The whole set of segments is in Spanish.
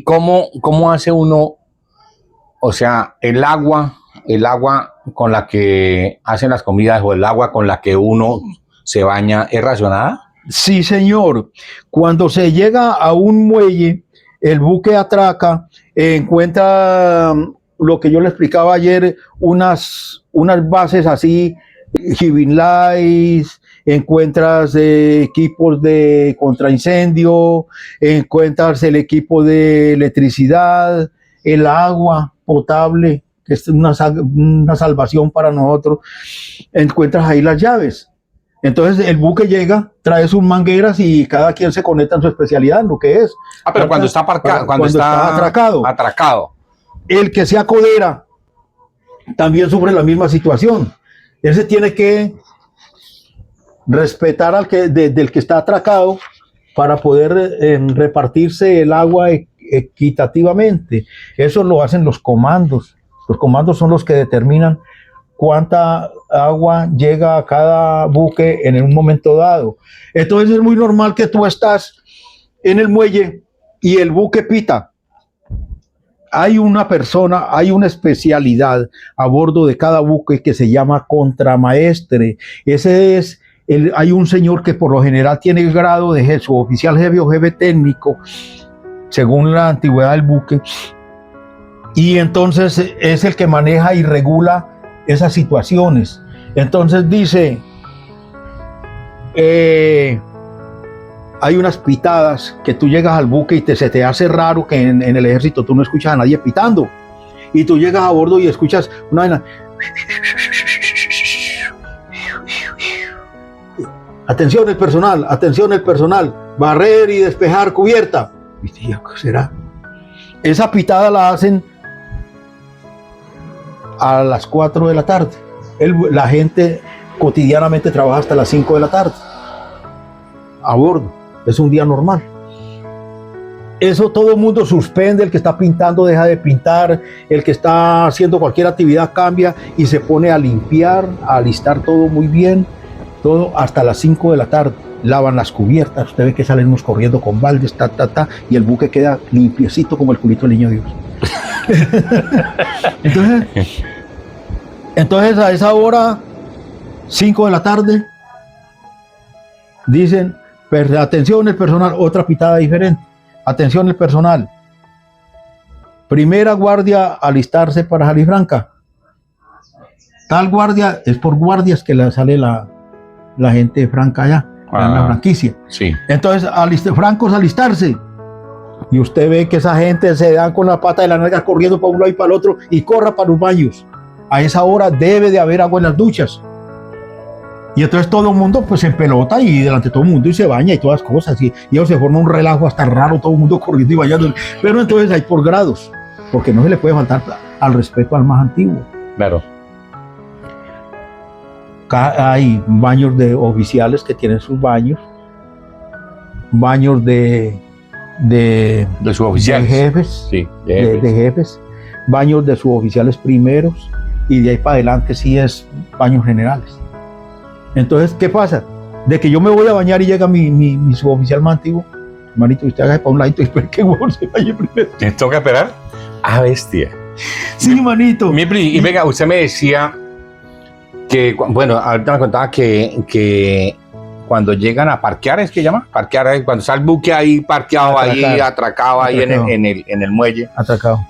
cómo hace uno, o sea, el agua con la que hacen las comidas o el agua con la que uno se baña es racionada? Sí, señor. Cuando se llega a un muelle, el buque atraca, encuentra lo que yo le explicaba ayer, unas bases así, Giving Lights, encuentras equipos de contraincendio, encuentras el equipo de electricidad, el agua potable, que es una salvación para nosotros, encuentras ahí las llaves. Entonces el buque llega, trae sus mangueras y cada quien se conecta en su especialidad, en lo que es. Pero cuando está aparcado, cuando está atracado. El que se acodera también sufre la misma situación. Él se tiene que respetar del que está atracado para poder repartirse el agua equitativamente. Eso lo hacen los comandos. Los comandos son los que determinan cuánta agua llega a cada buque en un momento dado. Entonces es muy normal que tú estás en el muelle y el buque pita. Hay una persona, hay una especialidad a bordo de cada buque que se llama contramaestre. Hay un señor que por lo general tiene el grado de suboficial jefe o jefe técnico, según la antigüedad del buque, y entonces es el que maneja y regula esas situaciones. Entonces dice, hay unas pitadas que tú llegas al buque y se te hace raro que en el ejército tú no escuchas a nadie pitando, y tú llegas a bordo y escuchas una vaina. Atención el personal, barrer y despejar cubierta. ¿Qué será? Esa pitada la hacen a las 4 de la tarde. La gente cotidianamente trabaja hasta las 5 de la tarde a bordo. Es un día normal. Eso todo el mundo suspende, el que está pintando deja de pintar, el que está haciendo cualquier actividad cambia y se pone a limpiar, a alistar todo muy bien, todo hasta las 5 de la tarde. Lavan las cubiertas, usted ve que salen unos corriendo con baldes, y el buque queda limpiecito como el culito del niño Dios. Entonces a esa hora, 5 de la tarde, dicen, atención el personal, otra pitada diferente. Atención el personal. Primera guardia, alistarse para salir franca. Tal guardia, es por guardias que sale la gente franca allá, en la franquicia. Sí. Entonces, francos, alistarse. Y usted ve que esa gente se da con la pata de la nalga corriendo para un lado y para el otro y corra para los baños. A esa hora debe de haber agua en las duchas. Y entonces todo el mundo pues se empelota y delante de todo el mundo y se baña y todas las cosas. Y eso se forma un relajo hasta raro, todo el mundo corriendo y bañando. Pero entonces hay por grados, porque no se le puede faltar al respeto al más antiguo. Claro. Hay baños de oficiales que tienen sus baños, baños de suboficiales, de jefes, sí, de jefes, baños de suboficiales primeros, y de ahí para adelante sí es baños generales. Entonces, ¿qué pasa? De que yo me voy a bañar y llega mi suboficial más antiguo, hermanito, usted haga para un ladito y espere que se vaya primero. ¿Te toca esperar? Ah, bestia. Sí, manito. Y venga, usted me decía que, bueno, ahorita me contaba que cuando llegan a parquear, ¿es que llama? Parquear, cuando está el buque ahí parqueado, atracado ahí en el muelle. Atracado.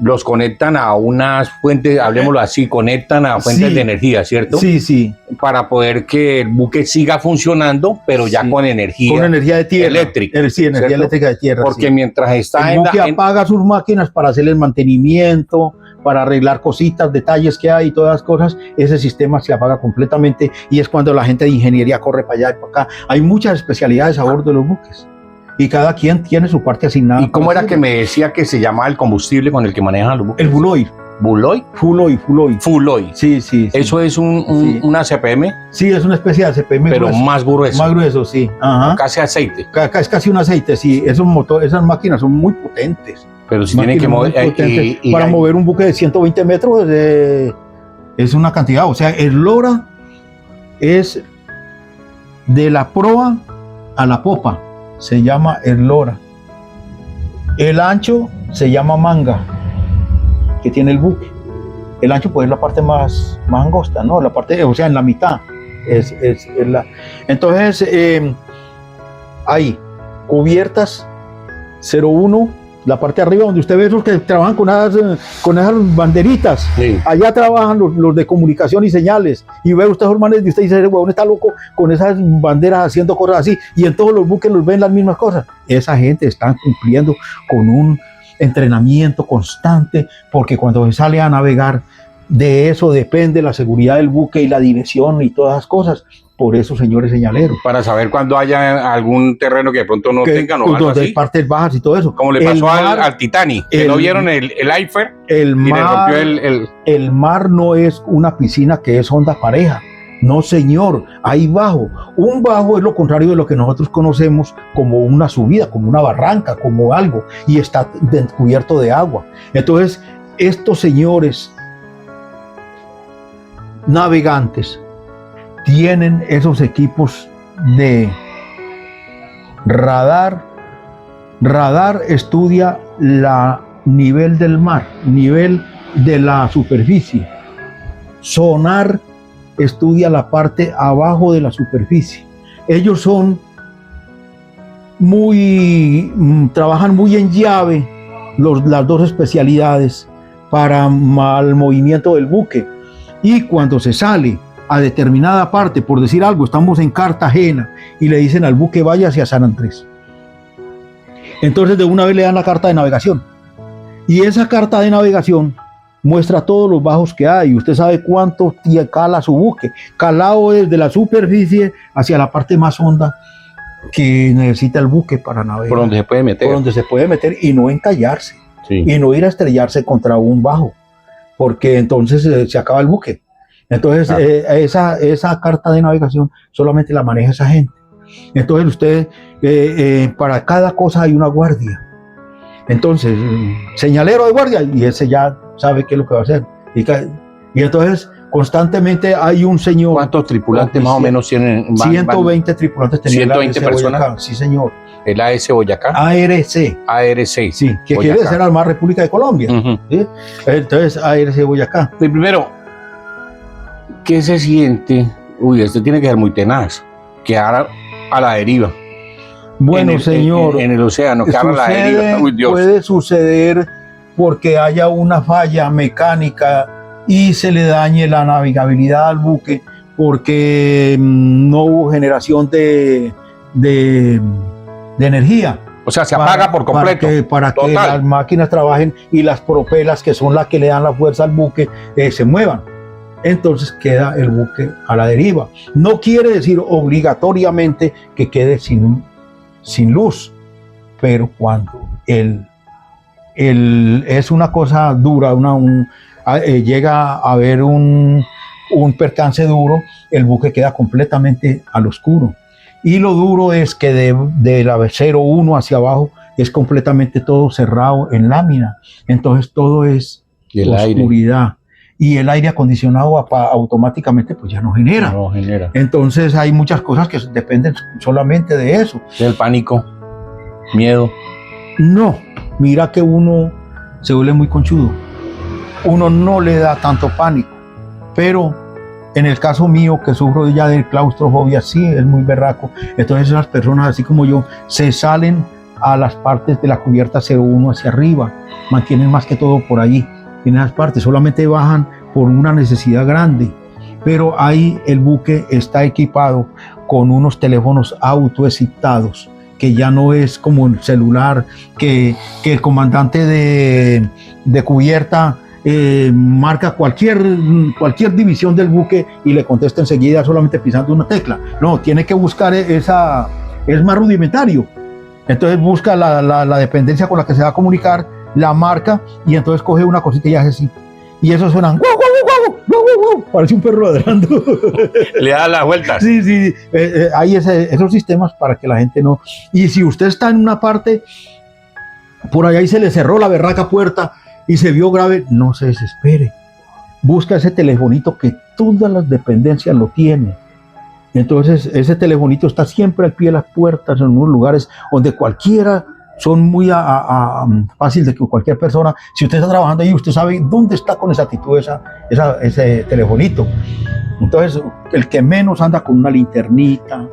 Los conectan a unas fuentes, hablemoslo así, conectan a fuentes de energía, ¿cierto? Sí, sí. Para poder que el buque siga funcionando, pero ya con energía. Con energía de tierra. Eléctrica. Sí, energía eléctrica de tierra. Porque mientras está el buque apaga sus máquinas para hacer el mantenimiento, para arreglar cositas, detalles que hay y todas las cosas, ese sistema se apaga completamente y es cuando la gente de ingeniería corre para allá y para acá. Hay muchas especialidades a bordo de los buques. Y cada quien tiene su parte asignada. ¿Y cómo era que me decía que se llamaba el combustible con el que manejan los buques? El full oil. ¿Bull oil? Full oil. Sí, sí. ¿Eso es una CPM? Sí, es una especie de CPM. Pero grueso. Más grueso. Más grueso, sí. Ajá. Casi aceite. Es casi un aceite, sí. Esas máquinas son muy potentes. Pero si tienen que mover... para mover un buque de 120 metros es una cantidad. O sea, el lora es de la proa a la popa. Se llama el lora. El ancho se llama manga, que tiene el buque. El ancho pues es la parte más angosta, ¿no? La parte, o sea, en la mitad. Entonces, hay cubiertas 01, la parte de arriba donde usted ve esos que trabajan con esas banderitas. Sí. Allá trabajan los de comunicación y señales. Y ve usted esos manes y usted dice, ese huevón está loco con esas banderas haciendo cosas así. Y en todos los buques los ven las mismas cosas. Esa gente está cumpliendo con un entrenamiento constante, porque cuando se sale a navegar, de eso depende la seguridad del buque y la dirección y todas las cosas. Por eso, señores señaleros. Para saber cuando haya algún terreno que de pronto no tengan o algo donde así. hay partes bajas y todo eso. Como le pasó al Titanic, que no vieron el iceberg el y mar, le rompió el mar no es una piscina que es onda pareja. No, señor, hay bajo. Un bajo es lo contrario de lo que nosotros conocemos como una subida, como una barranca, como algo, y está cubierto de agua. Entonces, estos señores navegantes tienen esos equipos de radar. Radar estudia la nivel del mar, nivel de la superficie. Sonar estudia la parte abajo de la superficie. Ellos trabajan muy en llave, las dos especialidades para el movimiento del buque. Y cuando se sale a determinada parte, por decir algo, estamos en Cartagena y le dicen al buque vaya hacia San Andrés. Entonces de una vez le dan la carta de navegación. Y esa carta de navegación muestra todos los bajos que hay. Usted sabe cuánto cala su buque. Calado desde la superficie hacia la parte más honda que necesita el buque para navegar. Por donde se puede meter. Por donde se puede meter y no encallarse. Sí. Y no ir a estrellarse contra un bajo, porque entonces se acaba el buque. Entonces, esa carta de navegación solamente la maneja esa gente. Entonces, usted, para cada cosa hay una guardia. Entonces, señalero de guardia, y ese ya sabe qué es lo que va a hacer. Y entonces, constantemente hay un señor. ¿Cuántos tripulantes más o menos tienen? 120 tripulantes tenía 120 personas. Boyacá. Sí, señor. El AS Boyacá. ARC. ARC. Sí, que Boyacá. quiere ser Armada República de Colombia. ¿Sí? Entonces, ARC Boyacá. Primero, ¿qué se siente? Uy, esto tiene que ser muy tenaz. Quedar a la deriva. Bueno, señor. En el océano, quedar a la deriva. Uy, Dios. Puede suceder porque haya una falla mecánica y se le dañe la navegabilidad al buque porque no hubo generación de energía. O sea, se apaga por completo. Para que las máquinas trabajen y las propelas, que son las que le dan la fuerza al buque, se muevan. Entonces queda el buque a la deriva. No quiere decir obligatoriamente que quede sin luz, pero cuando es una cosa dura, llega a haber un percance duro, el buque queda completamente al oscuro. Y lo duro es que de la 01 hacia abajo es completamente todo cerrado en lámina. Entonces todo es oscuridad. Aire. Y el aire acondicionado automáticamente pues ya no genera. No genera. Entonces hay muchas cosas que dependen solamente de eso. Del pánico, miedo. No, mira que uno se vuelve muy conchudo. Uno no le da tanto pánico, pero en el caso mío, que sufro ya de claustrofobia, sí, es muy berraco. Entonces las personas, así como yo, se salen a las partes de la cubierta 01 hacia arriba, mantienen más que todo por allí, en esas partes, solamente bajan por una necesidad grande. Pero ahí el buque está equipado con unos teléfonos autoexcitados, que ya no es como el celular, que el comandante de cubierta marca cualquier división del buque y le contesta enseguida solamente pisando una tecla. No, tiene que buscar es más rudimentario. Entonces busca la dependencia con la que se va a comunicar, la marca, y entonces coge una cosita y hace así. Y eso suena guau, guau, guau, guau, guau, guau, parece un perro ladrando. Le da las vueltas. Sí. Hay esos sistemas para que la gente no... Y si usted está en una parte, por allá y se le cerró la berraca puerta y se vio grave, no se desespere. Busca ese telefonito que todas las dependencias lo tienen. Entonces ese telefonito está siempre al pie de las puertas, en unos lugares donde cualquiera son muy fácil de que cualquier persona, si usted está trabajando ahí, usted sabe dónde está con exactitud ese telefonito. Entonces, el que menos anda con una linternita,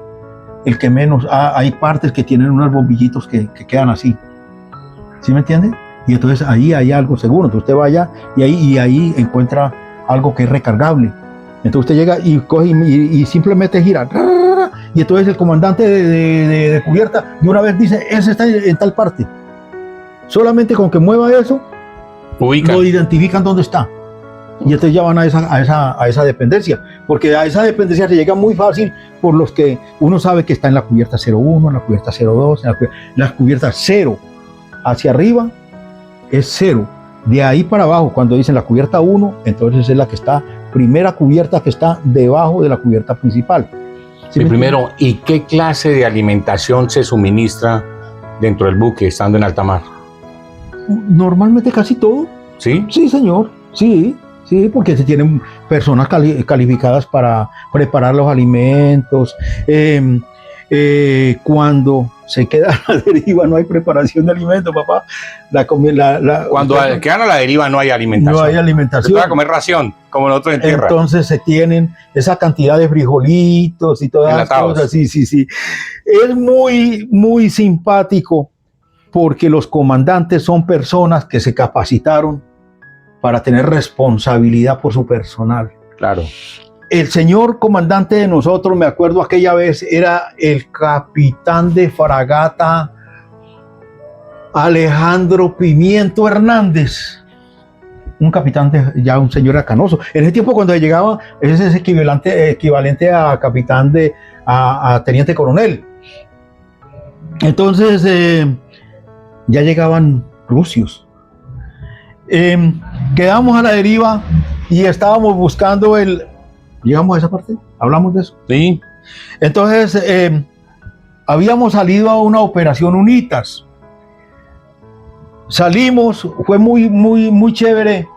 el que menos, hay partes que tienen unos bombillitos que quedan así, ¿sí me entiende? Y entonces ahí hay algo seguro, entonces usted vaya y ahí encuentra algo que es recargable. Entonces usted llega y coge y simplemente gira, y entonces el comandante de cubierta de una vez dice, ese está en tal parte. Solamente con que mueva eso, lo identifican dónde está. Y entonces ya van a esa dependencia, porque a esa dependencia se llega muy fácil por los que uno sabe que está en la cubierta 01, en la cubierta 02, en la cubierta 0 hacia arriba es 0. De ahí para abajo, cuando dicen la cubierta 1, entonces es la que está, primera cubierta que está debajo de la cubierta principal. ¿Sí? Y primero, ¿y qué clase de alimentación se suministra dentro del buque estando en alta mar? Normalmente casi todo. ¿Sí? Sí, señor, sí. Sí, porque se tienen personas calificadas para preparar los alimentos. Cuando se queda a la deriva no hay preparación de alimentos, papá. Cuando quedan a la deriva no hay alimentación. No hay alimentación. Se puede comer ración, como nosotros en tierra. Entonces se tienen esa cantidad de frijolitos y todas las cosas. Sí. Es muy, muy simpático porque los comandantes son personas que se capacitaron para tener responsabilidad por su personal. Claro. El señor comandante de nosotros, me acuerdo aquella vez, era el capitán de fragata Alejandro Pimiento Hernández. Un capitán, ya un señor canoso. En ese tiempo cuando llegaba, ese es equivalente a capitán a teniente coronel. Entonces, ya llegaban rusios. Quedamos a la deriva y estábamos buscando ¿llegamos a esa parte? ¿Hablamos de eso? Sí. Entonces, habíamos salido a una operación UNITAS. Salimos, fue muy, muy, muy chévere,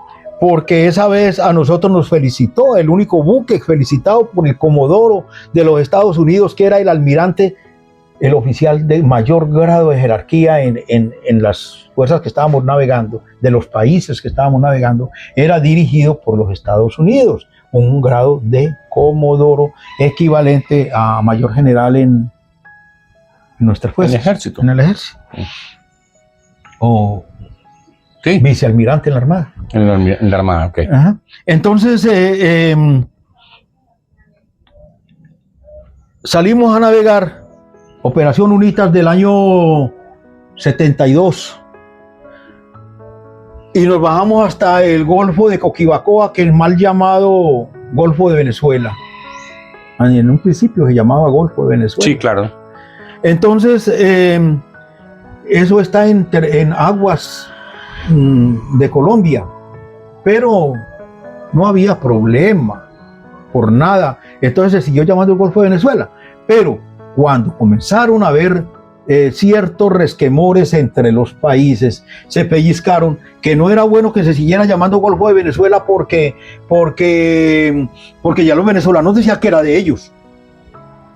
porque esa vez a nosotros nos felicitó, el único buque felicitado por el Comodoro de los Estados Unidos, que era el almirante, el oficial de mayor grado de jerarquía en las fuerzas que estábamos navegando, de los países que estábamos navegando, era dirigido por los Estados Unidos, un grado de Comodoro equivalente a mayor general en nuestras fuerzas. En el ejército. En el ejército. O sí. Vicealmirante en la Armada. En la Armada, ok. Ajá. Entonces, salimos a navegar. Operación UNITAS del año 72 y nos bajamos hasta el Golfo de Coquibacoa, que es el mal llamado Golfo de Venezuela. En un principio se llamaba Golfo de Venezuela. Sí, claro. Entonces, eso está en aguas de Colombia, pero no había problema por nada. Entonces se siguió llamando el Golfo de Venezuela, pero cuando comenzaron a haber ciertos resquemores entre los países, se pellizcaron que no era bueno que se siguiera llamando Golfo de Venezuela porque ya los venezolanos decían que era de ellos.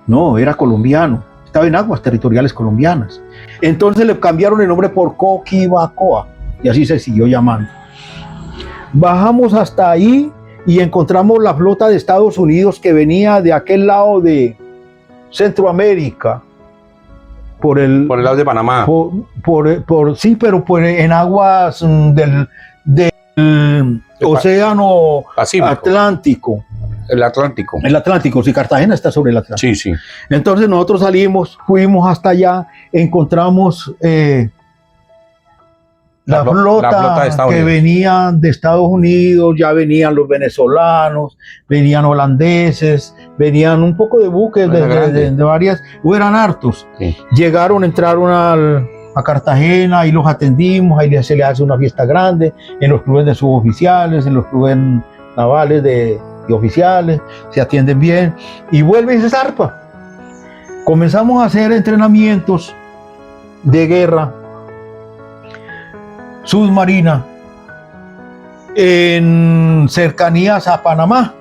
No, era colombiano, estaba en aguas territoriales colombianas. Entonces le cambiaron el nombre por Coquibacoa y así se siguió llamando. Bajamos hasta ahí y encontramos la flota de Estados Unidos que venía de aquel lado de Centroamérica, por el lado de Panamá. Sí, pero en aguas del Océano Pacífico. Atlántico. El Atlántico. El Atlántico, sí, Cartagena está sobre el Atlántico. Sí. Entonces nosotros salimos, fuimos hasta allá, encontramos la flota que venía de Estados Unidos, ya venían los venezolanos, venían holandeses, venían un poco de buques de varias, eran hartos. Sí. Entraron a Cartagena, ahí los atendimos, ahí se les hace una fiesta grande, en los clubes de suboficiales, en los clubes navales de oficiales, se atienden bien, y vuelve y se zarpa. Comenzamos a hacer entrenamientos de guerra submarina en cercanías a Panamá,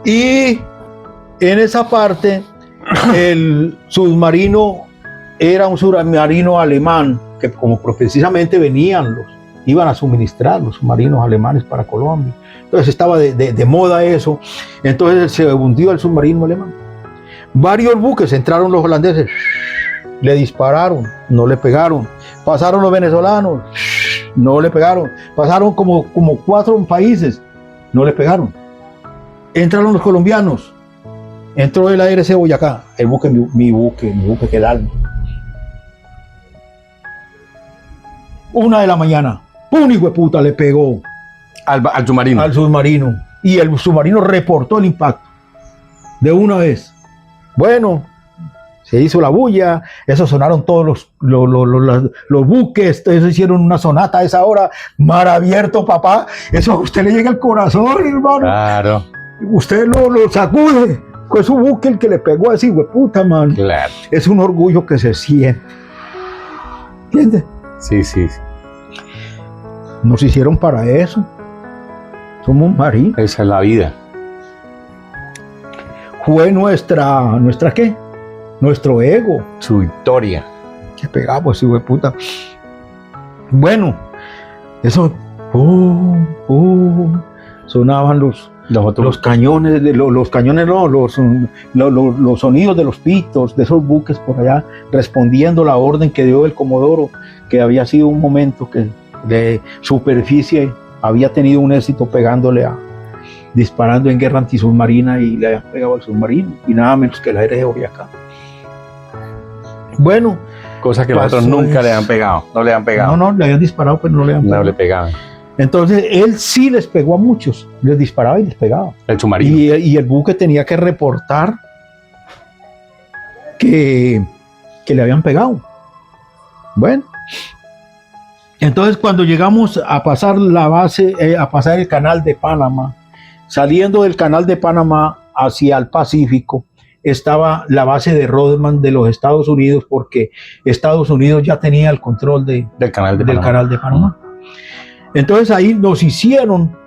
y en esa parte el submarino era un submarino alemán que como precisamente iban a suministrar los submarinos alemanes para Colombia. Entonces estaba de moda eso. Entonces se hundió el submarino alemán. Varios buques, entraron los holandeses, le dispararon, no le pegaron. Pasaron los venezolanos, no le pegaron. Pasaron como 4 países, no le pegaron. Entraron los colombianos, entró el ARC Boyacá, el buque, mi buque que el alma. 1 de la mañana, ¡pum! Hijo de puta, le pegó al submarino. Al submarino. Y el submarino reportó el impacto de una vez. Bueno, se hizo la bulla, eso sonaron todos los buques, eso hicieron una sonata a esa hora, mar abierto, papá. Eso a usted le llega al corazón, hermano. Claro. Usted lo sacude. Fue su buque el que le pegó así, hueputa, man. Claro. Es un orgullo que se siente. ¿Entiendes? Sí. Nos hicieron para eso. Somos marinos. Esa es la vida. Fue nuestra ¿qué? Nuestro ego. Su victoria. Que pegamos, ese hueputa. Bueno, eso. Sonaban los cañones, los sonidos de los pitos de esos buques por allá, respondiendo la orden que dio el Comodoro, que había sido un momento que de superficie había tenido un éxito disparando en guerra antisubmarina y le habían pegado al submarino, y nada menos que la ARC Boyacá. Bueno. Cosa que nosotros nunca le han pegado, no le han pegado. No, le habían disparado, pero no le habían pegado. No le pegaban. Entonces, él sí les pegó a muchos, les disparaba y les pegaba. El submarino. Y el buque tenía que reportar que le habían pegado. Bueno, entonces cuando llegamos a pasar la base, a pasar el canal de Panamá, saliendo del canal de Panamá hacia el Pacífico, estaba la base de Rodman de los Estados Unidos, porque Estados Unidos ya tenía el control del canal de Panamá. Entonces ahí nos hicieron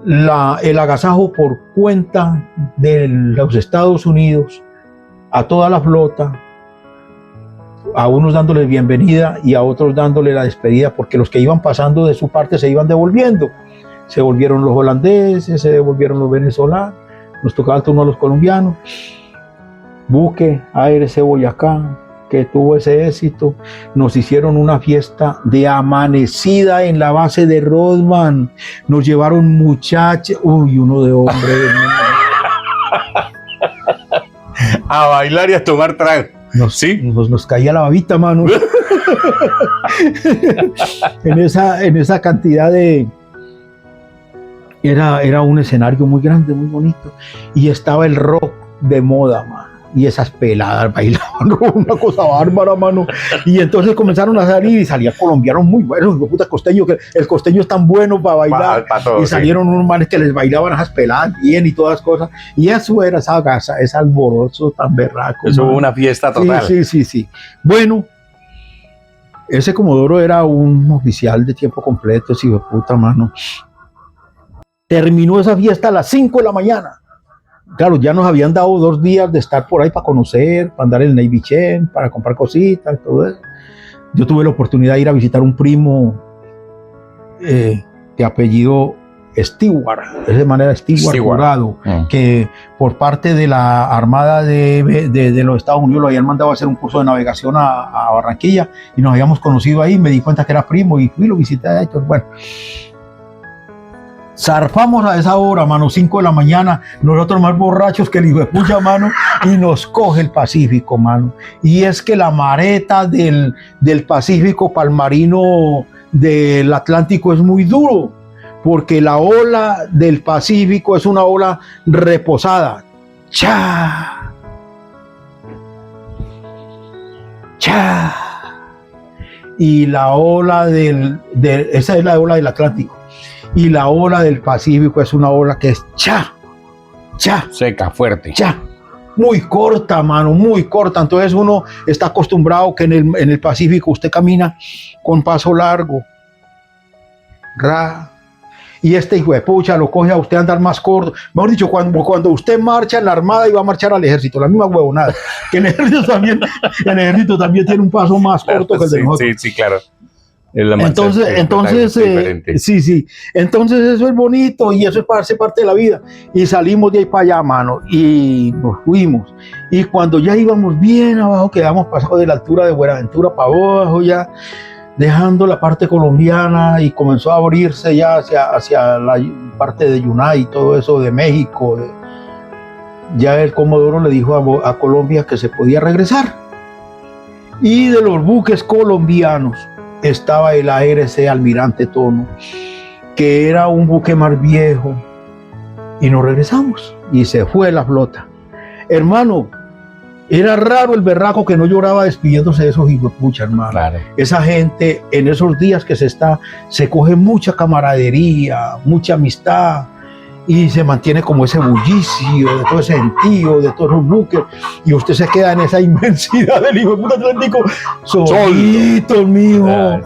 el agasajo por cuenta de los Estados Unidos a toda la flota, a unos dándoles bienvenida y a otros dándole la despedida, porque los que iban pasando de su parte se iban devolviendo. Se volvieron los holandeses, se devolvieron los venezolanos, nos tocaba el turno a los colombianos. Buque ARC Boyacá, que tuvo ese éxito, nos hicieron una fiesta de amanecida en la base de Rodman, nos llevaron muchachos, uno de hombre. A bailar y a tomar trago. Nos caía la babita, mano. en esa cantidad de... Era un escenario muy grande, muy bonito, y estaba el rock de moda, mano. Y esas peladas bailaban una cosa bárbara, mano. Y entonces comenzaron a salir y salían colombianos muy buenos, puta costeño, que el costeño es tan bueno para bailar. Y salieron unos manes que les bailaban esas peladas bien y todas cosas. Y eso era esa gasa, ese alborozo tan berraco. Eso hubo una fiesta total. Sí. Bueno, ese Comodoro era un oficial de tiempo completo, ese hijo de puta, mano. Terminó esa fiesta a las 5 de la mañana. Claro, ya nos habían dado 2 días de estar por ahí para conocer, para andar en el Navy Chain, para comprar cositas, todo eso. Yo tuve la oportunidad de ir a visitar un primo de apellido Stewart, es de manera Stewart Jurado, que por parte de la Armada de los Estados Unidos lo habían mandado a hacer un curso de navegación a Barranquilla, y nos habíamos conocido ahí, me di cuenta que era primo y fui, lo visité. Entonces, bueno, zarpamos a esa hora, mano, 5 de la mañana, nosotros más borrachos que el hijo de pucha, mano, y nos coge el Pacífico, mano. Y es que la mareta del Pacífico para el marino del Atlántico es muy duro, porque la ola del Pacífico es una ola reposada. ¡Cha! ¡Cha! Y la ola esa es la ola del Atlántico. Y la ola del Pacífico es una ola que es cha, seca, fuerte, muy corta, mano, muy corta. Entonces uno está acostumbrado que en el Pacífico usted camina con paso largo, y este hijo de pucha lo coge a usted a andar más corto. Mejor dicho, cuando usted marcha en la armada y va a marchar al ejército, la misma huevonada. Que el ejército también tiene un paso más corto que el de nosotros. Sí, claro. Entonces, sí. Entonces eso es bonito y eso hace parte de la vida. Y salimos de ahí para allá, mano, y nos fuimos. Y cuando ya íbamos bien abajo, quedamos pasados de la altura de Buenaventura para abajo ya, dejando la parte colombiana y comenzó a abrirse ya hacia la parte de Yunay y todo eso de México. Ya el Comodoro le dijo a Colombia que se podía regresar. Y de los buques colombianos estaba el ARC Almirante Tono, que era un buque más viejo, y nos regresamos y se fue la flota. Hermano, era raro el berraco que no lloraba despidiéndose de esos hijuepuchas, hermano. Claro. Esa gente en esos días que se coge mucha camaradería, mucha amistad, y se mantiene como ese bullicio, de todo ese gentío, de todos los buques, y usted se queda en esa inmensidad del hijo de puta Atlántico, solito, mijo,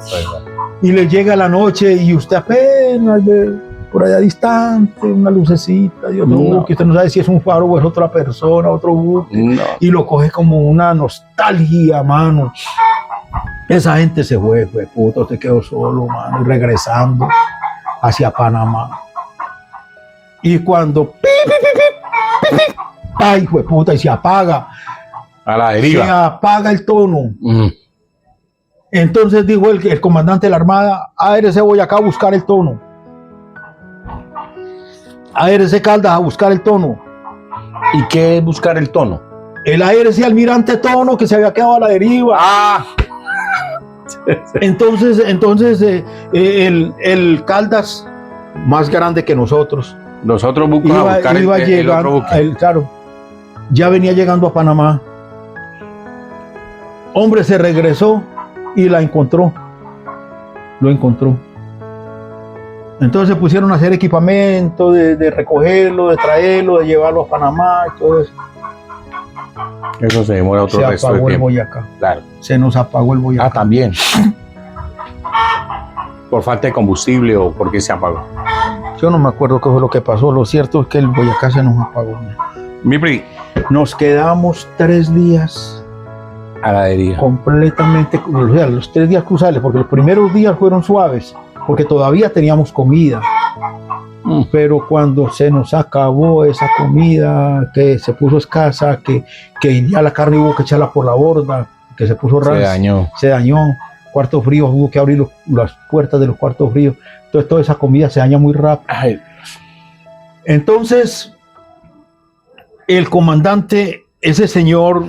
y le llega la noche y usted apenas ve por allá distante una lucecita de otro buque, usted no sabe si es un faro o es otra persona, otro buque, y lo coge como una nostalgia, mano. Esa gente se fue, puto, usted quedó solo, mano, y regresando hacia Panamá. Y cuando ay, hijo de puta, y se apaga. A la deriva. Se apaga el tono. Entonces dijo el comandante de la Armada, ARC Boyacá a buscar el tono. ARC Caldas a buscar el tono. ¿Y qué es buscar el tono? El ARC Almirante Tono que se había quedado a la deriva. Entonces el Caldas, más grande que nosotros, los otros buques a buscar el otro buque. Claro, ya venía llegando a Panamá. Hombre, se regresó y la encontró. Lo encontró. Entonces se pusieron a hacer equipamiento de recogerlo, de traerlo, de llevarlo a Panamá y todo eso. Eso se demora otro resto de tiempo. Se apagó el Boyacá. Claro. Se nos apagó el Boyacá. También. ¿Por falta de combustible o por qué se apagó? Yo no me acuerdo qué fue lo que pasó. Lo cierto es que el Boyacá se nos apagó. Nos quedamos 3 días a la deriva. Completamente, o sea, los 3 días cruciales, porque los primeros días fueron suaves, porque todavía teníamos comida. Pero cuando se nos acabó esa comida, que se puso escasa, que ya la carne hubo que echarla por la borda, que se puso rara, se dañó. Cuarto frío, hubo que abrir las puertas de los cuartos fríos. Entonces toda esa comida se daña muy rápido. Entonces el comandante, ese señor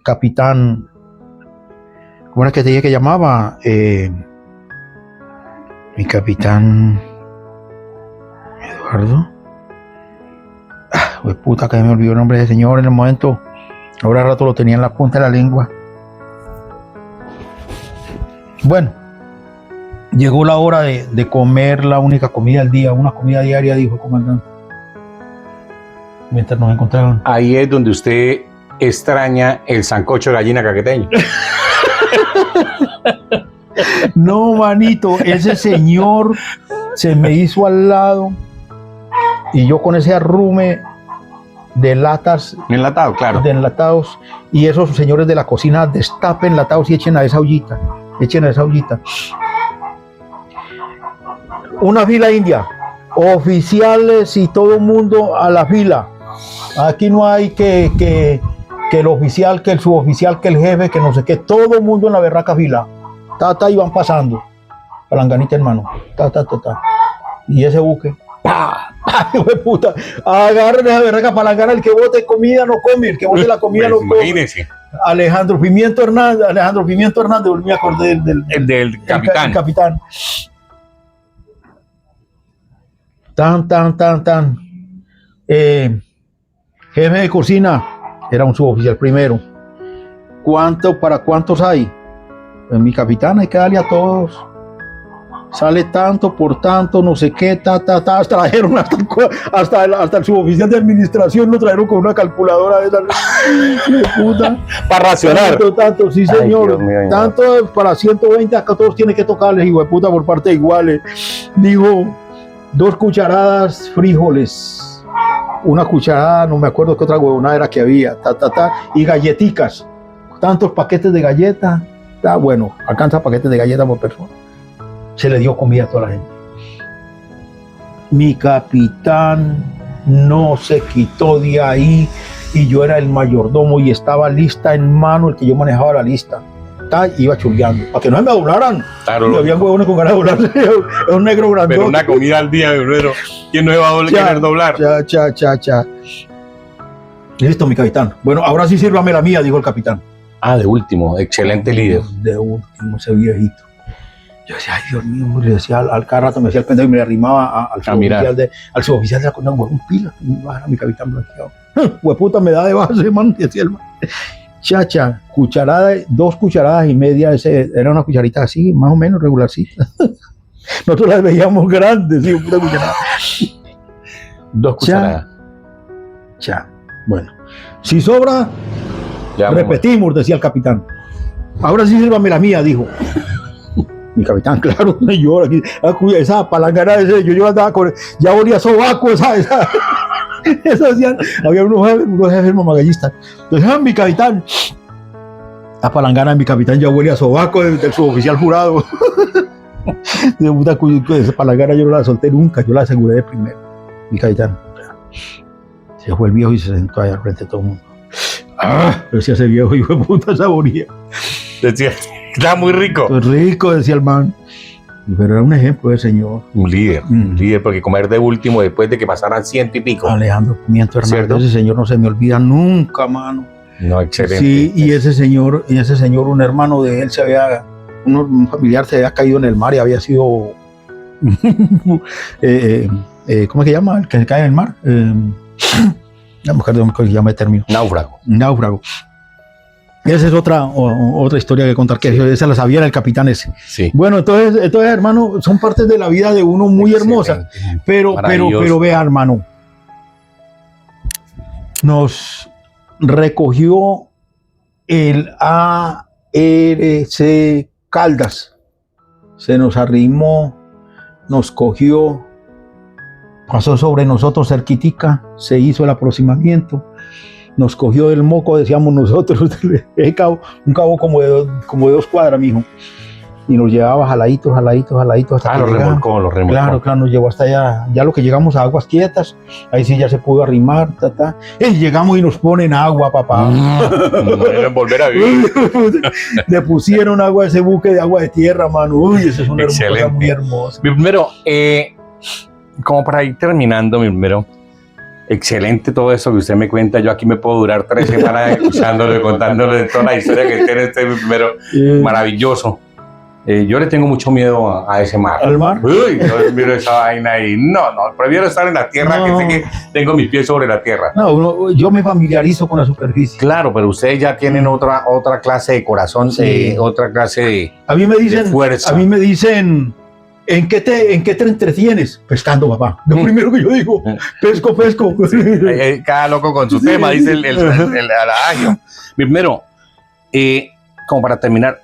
capitán, ¿cómo era que te dije que llamaba? Mi capitán Eduardo. Puta, que me olvidó el nombre de ese señor en el momento. Ahora rato lo tenía en la punta de la lengua. Bueno, llegó la hora de comer la única comida del día, una comida diaria, dijo el comandante. Mientras nos encontraban. Ahí es donde usted extraña el sancocho de gallina caqueteño. No, manito, ese señor se me hizo al lado y yo con ese arrume de latas. Enlatado, claro. De enlatados, y esos señores de la cocina destapen enlatados y echen a esa ollita. Una fila india, oficiales y todo el mundo a la fila. Aquí no hay que el oficial, que el suboficial, que el jefe, que no sé qué, todo el mundo en la berraca fila. Y van pasando. Palanganita, hermano. Y ese buque. ¡Hijo de puta! Agarren esa berraca palangana, el que bote comida no come, el que bote la comida no come. Imagínese. Alejandro Pimiento Hernández, me acordé del capitán. El capitán. Jefe de cocina, era un suboficial primero. ¿Para cuántos hay? Pues mi capitán, hay que darle a todos. sale tanto por tanto, no sé qué, hasta trajeron hasta el suboficial de administración, lo trajeron con una calculadora de esa puta. Para racionar. Tanto, sí señor. Ay, mío, tanto para 120, acá todos tienen que tocarles, hijo de puta, por parte iguales. Dijo, 2 cucharadas frijoles, una cucharada, no me acuerdo qué otra huevonada era que había, y galleticas, tantos paquetes de galletas, bueno, alcanza paquetes de galletas por persona. Se le dio comida a toda la gente. Mi capitán no se quitó de ahí y yo era el mayordomo y estaba lista en mano, el que yo manejaba la lista. Iba chulgueando, para que no se me doblaran. Claro, había huevones con ganas de doblarse, es un negro grandote. Pero una comida al día, guerrero. ¿Quién no se va a querer doblar? Cha. Listo, mi capitán. Bueno, ahora sí sírvame la mía, dijo el capitán. De último, excelente líder. De último, ese viejito. Yo decía, ay, Dios mío, le decía al cada rato, me decía el pendejo y me le arrimaba al suboficial de la condena, un pila, a mi capitán blanqueado. Hueputa, me da de base, man, decía el man. Chacha, 2 cucharadas y media, era una cucharita así, más o menos regularcita. Nosotros las veíamos grandes, sí, puta cucharada. 2 cucharadas. Bueno, si sobra, ya, repetimos, decía el capitán. Ahora sí sírvame la mía, dijo. Mi capitán, claro, yo esa palangana, yo andaba con, ya olía sobaco, esa hacían, había unos jefes mamagallistas. Entonces, mi capitán, la palangana de mi capitán ya huele a sobaco del suboficial jurado. Esa palangana yo no la solté nunca, yo la aseguré de primero. Mi capitán, se fue el viejo y se sentó ahí al frente de todo el mundo. Decía ese viejo, hijo de puta, saboría. Decía, está muy rico. Pues rico, decía el man. Pero era un ejemplo de señor. Un líder, porque comer de último después de que pasaran 100 y pico. Alejandro Pimiento Hernández, ese señor no se me olvida nunca, mano. No, excelente. Sí, y ese señor, un hermano de él un familiar se había caído en el mar y había sido, ¿cómo es que se llama? El que se cae en el mar. La mujer de que llama el término. Náufrago. Esa es otra historia que contar, que esa la sabía el capitán ese. Sí. Bueno, entonces, hermano, son partes de la vida de uno muy hermosas. Pero vea, hermano, nos recogió el ARC Caldas. Se nos arrimó, nos cogió, pasó sobre nosotros cerquitica, se hizo el aproximamiento. Nos cogió del moco, decíamos nosotros, un cabo como de 2 cuadras, mijo. Y nos llevaba jaladitos hasta que lo remolcó. Claro, nos llevó hasta allá. Ya lo que llegamos a aguas quietas, ahí sí ya se pudo arrimar, Y llegamos y nos ponen agua, papá. Volver a vivir. Le pusieron agua a ese buque de agua de tierra, mano. Uy, eso es una cosa muy hermosa. Mi primero, como para ir terminando, mi primero, excelente todo eso que usted me cuenta. Yo aquí me puedo durar 3 semanas escuchándole, contándole toda la historia que tiene este primero. Maravilloso. Yo le tengo mucho miedo a ese mar. ¿Al mar? Uy, yo miro esa vaina y no, prefiero estar en la tierra, que sé que tengo mis pies sobre la tierra. No, yo me familiarizo con la superficie. Claro, pero ustedes ya tienen otra clase de corazón, otra clase de, de fuerza. A mí me dicen, ¿en qué te entretienes? Pescando, papá. Lo primero que yo digo, pesco. Cada loco con su tema, dice el adagio. Primero, como para terminar,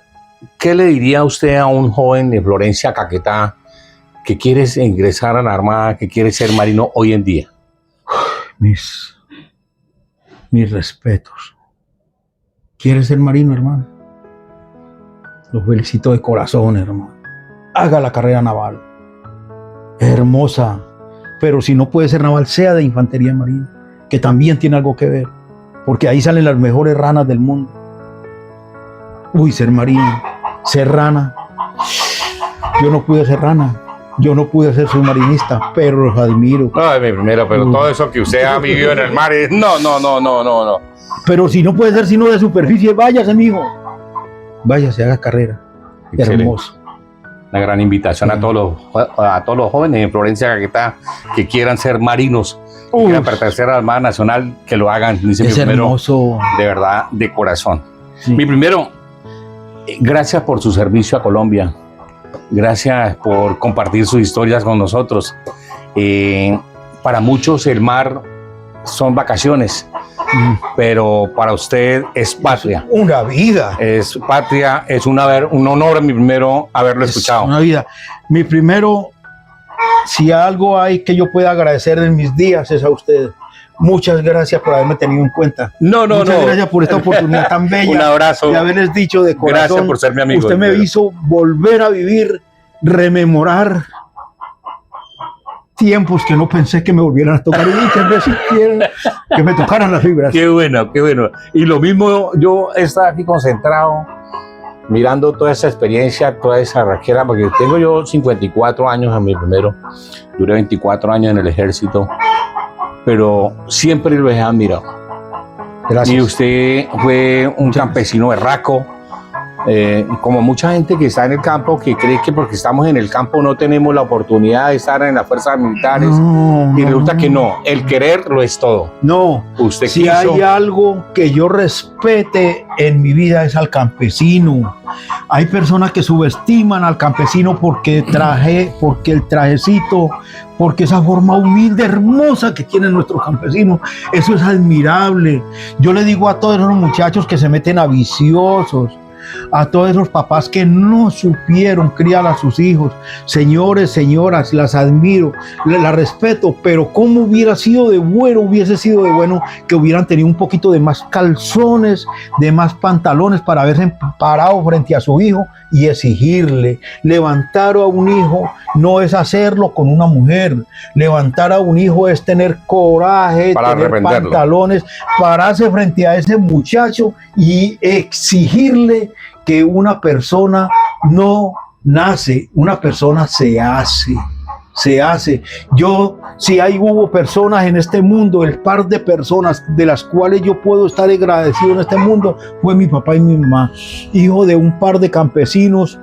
¿qué le diría usted a un joven de Florencia, Caquetá, que quiere ingresar a la Armada, que quiere ser marino hoy en día? Mis respetos. ¿Quiere ser marino, hermano? Lo felicito de corazón, hermano. Haga la carrera naval. Es hermosa. Pero si no puede ser naval, sea de infantería marina, que también tiene algo que ver. Porque ahí salen las mejores ranas del mundo. Uy, ser marino, ser rana. Yo no pude ser rana. Yo no pude ser submarinista, pero los admiro. No, mi primero, pero todo eso que usted ha vivido en el mar es... No. Pero si no puede ser sino de superficie, váyase, amigo. Váyase, haga carrera. Excelente. Hermoso. Una gran invitación a todos los jóvenes en Florencia, Caquetá, que quieran ser marinos, que quieran pertenecer a la Armada Nacional, que lo hagan. Dice es mi primero, hermoso. De verdad, de corazón. Sí. Mi primero, gracias por su servicio a Colombia. Gracias por compartir sus historias con nosotros. Para muchos el mar son vacaciones, pero para usted es patria. Una vida. Es patria, es un honor mi primero haberlo escuchado. Una vida. Mi primero, si algo hay que yo pueda agradecer en mis días es a usted. Muchas gracias por haberme tenido en cuenta. Muchas gracias por esta oportunidad tan bella. Un abrazo. De haberles dicho de corazón. Gracias por ser mi amigo. Usted me hizo volver a vivir, rememorar tiempos que no pensé que me volvieran a tocar y que me tocaran las fibras. Qué bueno, qué bueno. Y lo mismo, yo estaba aquí concentrado, mirando toda esa experiencia, toda esa raquera, porque tengo yo 54 años a mi primero, duré 24 años en el ejército, pero siempre lo he admirado. Gracias. Y usted fue un campesino berraco, como mucha gente que está en el campo, que cree que porque estamos en el campo no tenemos la oportunidad de estar en las fuerzas militares, y resulta que no, el querer lo es todo. No, Usted si quiso. hay algo que yo respete en mi vida es al campesino. Hay personas que subestiman al campesino porque el trajecito, porque esa forma humilde, hermosa que tienen nuestros campesinos, eso es admirable. Yo le digo a todos esos muchachos que se meten a viciosos, a todos esos papás que no supieron criar a sus hijos, señores, señoras, las admiro, las respeto, pero cómo hubiese sido de bueno que hubieran tenido un poquito de más calzones, de más pantalones para haberse parado frente a su hijo y exigirle. Levantar a un hijo no es hacerlo con una mujer, levantar a un hijo es tener coraje, Para tener reprenderlo. pantalones, pararse frente a ese muchacho y exigirle que una persona no nace, una persona se hace. Hubo personas en este mundo, el par de personas de las cuales yo puedo estar agradecido en este mundo, fue mi papá y mi mamá, hijo de un par de campesinos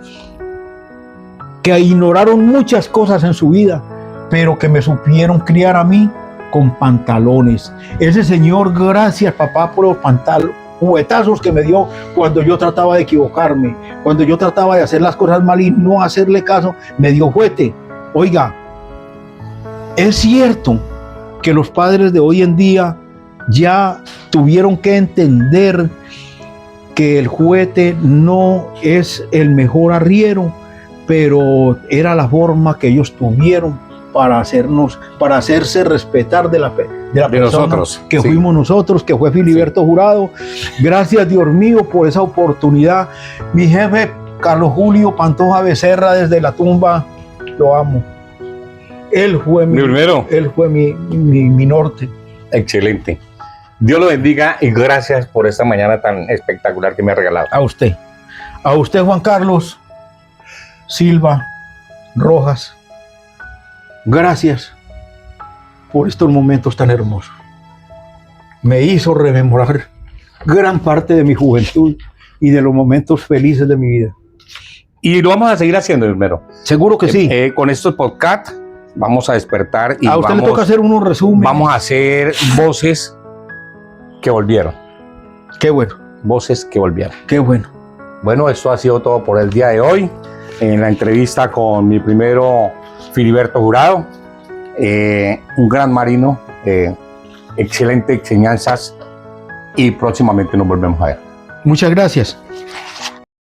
que ignoraron muchas cosas en su vida, pero que me supieron criar a mí con pantalones. Ese señor, gracias papá por los pantalones, juguetazos que me dio cuando yo trataba de equivocarme, cuando yo trataba de hacer las cosas mal y no hacerle caso, me dio juguete. Oiga, es cierto que los padres de hoy en día ya tuvieron que entender que el juguete no es el mejor arriero, pero era la forma que ellos tuvieron para hacerse respetar de la persona nosotros, que sí. fuimos nosotros, que fue Filiberto Jurado. Gracias, Dios mío, por esa oportunidad. Mi jefe, Carlos Julio Pantoja Becerra, desde la tumba, lo amo. Él fue mi norte. Excelente. Dios lo bendiga y gracias por esta mañana tan espectacular que me ha regalado. A usted, Juan Carlos Silva Rojas, gracias por estos momentos tan hermosos. Me hizo rememorar gran parte de mi juventud y de los momentos felices de mi vida. Y lo vamos a seguir haciendo, primero. Seguro que sí. Con estos podcasts vamos a despertar y a usted le toca hacer unos resúmenes. Vamos a hacer voces que volvieron. Qué bueno. Voces que volvieron. Qué bueno. Bueno, esto ha sido todo por el día de hoy. En la entrevista con mi primero Filiberto Jurado, un gran marino, excelentes enseñanzas y próximamente nos volvemos a ver. Muchas gracias.